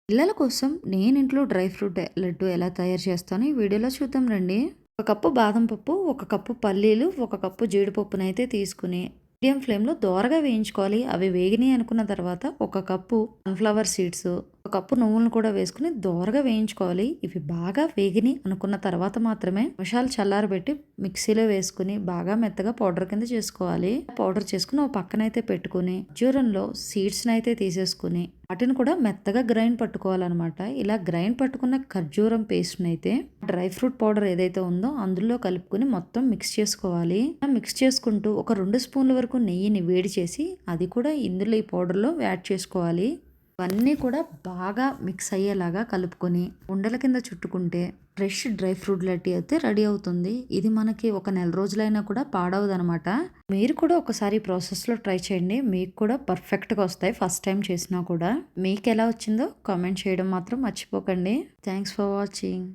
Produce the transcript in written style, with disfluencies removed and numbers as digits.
పిల్లల కోసం నేను ఇంట్లో డ్రై ఫ్రూట్ లడ్డు ఎలా తయారు చేస్తానో ఈ వీడియోలో చూద్దాం రండి. ఒక కప్పు బాదం పప్పు, ఒక కప్పు పల్లీలు, ఒక కప్పు జీడిపప్పునైతే తీసుకుని మీడియం ఫ్లేమ్లో దోరగా వేయించుకోవాలి. అవి వేగినాయి అనుకున్న తర్వాత ఒక కప్పు సన్ఫ్లవర్ సీడ్స్, ఒక కప్పు నువ్వులను కూడా వేసుకుని దోరగా వేయించుకోవాలి. ఇవి బాగా వేగినాయి అనుకున్న తర్వాత మాత్రమే నిమిషాలు చల్లారబెట్టి మిక్సీలో వేసుకుని బాగా మెత్తగా పౌడర్ కింద చేసుకోవాలి. పౌడర్ చేసుకుని ఒక పక్కనైతే పెట్టుకుని ఖర్జూరంలో సీడ్స్ని అయితే తీసేసుకుని వాటిని కూడా మెత్తగా గ్రైండ్ పట్టుకోవాలన్నమాట. ఇలా గ్రైండ్ పట్టుకున్న ఖర్జూరం పేస్ట్ని అయితే డ్రై ఫ్రూట్ పౌడర్ ఏదైతే ఉందో అందులో కలుపుకుని మొత్తం మిక్స్ చేసుకోవాలి. మిక్స్ చేసుకుంటూ ఒక 2 స్పూన్ల వరకు నెయ్యిని వేడి చేసి అది కూడా ఇందులో ఈ పౌడర్లో యాడ్ చేసుకోవాలి. ఇవన్నీ కూడా బాగా మిక్స్ అయ్యేలాగా కలుపుకొని ఉండల కింద చుట్టుకుంటే ఫ్రెష్ డ్రై ఫ్రూట్ లడ్డీ అయితే రెడీ అవుతుంది. ఇది మనకి ఒక నెల రోజులైనా కూడా పాడవదు అనమాట. మీరు కూడా ఒకసారి ప్రాసెస్లో ట్రై చేయండి. మీకు కూడా పర్ఫెక్ట్గా వస్తాయి. ఫస్ట్ టైం చేసినా కూడా మీకు ఎలా వచ్చిందో కామెంట్ చేయడం మాత్రం మర్చిపోకండి. Thanks for watching.